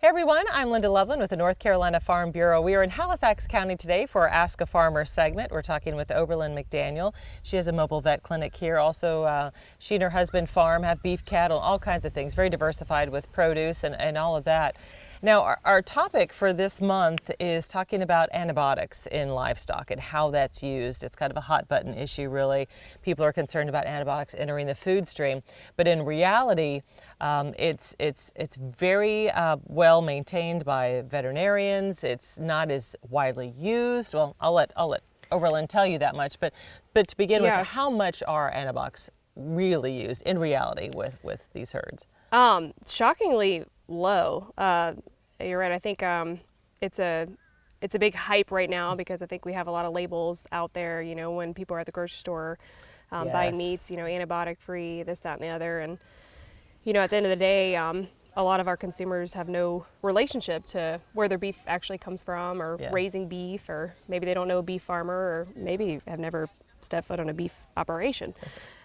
Hey everyone, I'm Linda Loveland with the North Carolina Farm Bureau. We are in Halifax County today for our Ask a Farmer segment. We're talking with Oberlin McDaniel. She has a mobile vet clinic here. Also, she and her husband farm, have beef, cattle, all kinds of things. Very diversified with produce and all of that. Now, our topic for this month is talking about antibiotics in livestock and how that's used. It's kind of a hot button issue, really. People are concerned about antibiotics entering the food stream, but in reality, it's very well maintained by veterinarians. It's not as widely used. Well, I'll let Oberlin tell you that much. But to begin with, how much are antibiotics really used in reality with these herds? Shockingly low. You're right. I think it's a big hype right now because I think we have a lot of labels out there. You know, when people are at the grocery store buying meats, you know, antibiotic free, this, that, and the other, and you know, at the end of the day, a lot of our consumers have no relationship to where their beef actually comes from, or raising beef, or maybe they don't know a beef farmer, or maybe have never stepped foot on a beef operation.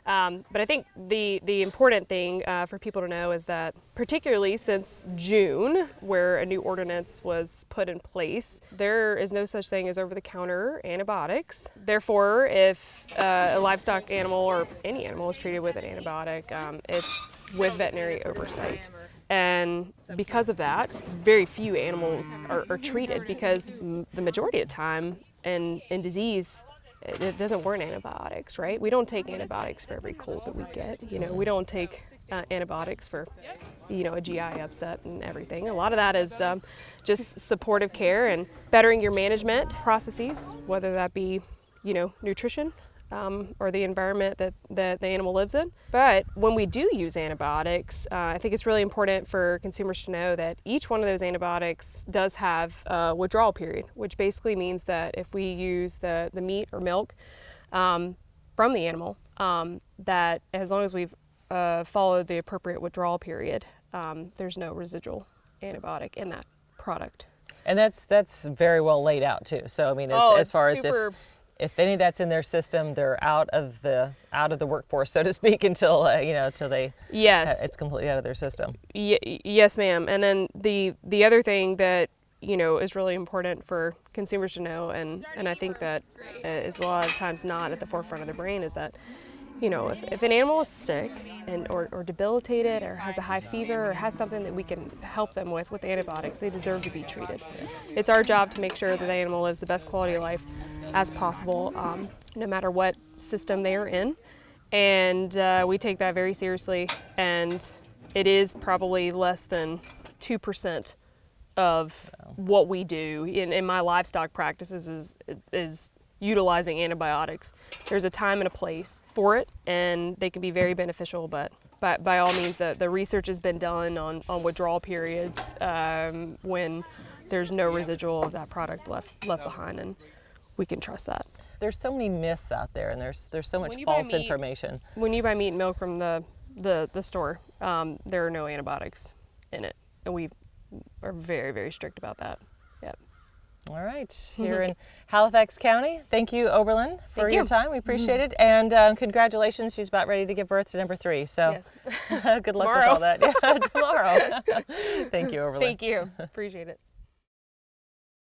But I think the important thing for people to know is that, particularly since June, where a new ordinance was put in place, there is no such thing as over-the-counter antibiotics. Therefore, if a livestock animal or any animal is treated with an antibiotic, it's with veterinary oversight. And because of that, very few animals are treated, because the majority of the time in disease, it doesn't warrant antibiotics, right? We don't take antibiotics for every cold that we get. You know, we don't take antibiotics for, you know, a GI upset and everything. A lot of that is just supportive care and bettering your management processes, whether that be, you know, nutrition or the environment that the animal lives in. But when we do use antibiotics, I think it's really important for consumers to know that each one of those antibiotics does have a withdrawal period, which basically means that if we use the meat or milk from the animal, that as long as we've followed the appropriate withdrawal period, there's no residual antibiotic in that product. And that's very well laid out too. So I mean, as far as if any of that's in their system, they're out of the workforce, so to speak, until till they it's completely out of their system. Yes, ma'am. And then the other thing that is really important for consumers to know, and I think that is a lot of times not at the forefront of their brain, is that if an animal is sick or debilitated or has a high fever or has something that we can help them with antibiotics, they deserve to be treated. It's our job to make sure that the animal lives the best quality of life as possible, no matter what system they are in. And we take that very seriously, and it is probably less than 2% of what we do in my livestock practices is utilizing antibiotics. There's a time and a place for it, and they can be very beneficial, but by all means, the research has been done on withdrawal periods when there's no residual of that product left behind, and we can trust that. There's so many myths out there, and there's so much false information. When you buy meat and milk from the store, there are no antibiotics in it, and we are very, very strict about that. Yep. All right, here in Halifax County. Thank you, Oberlin, for your time. We appreciate it. And congratulations, she's about ready to give birth to number 3. So good luck with all that. Yeah, tomorrow. Thank you, Oberlin. Thank you. Appreciate it.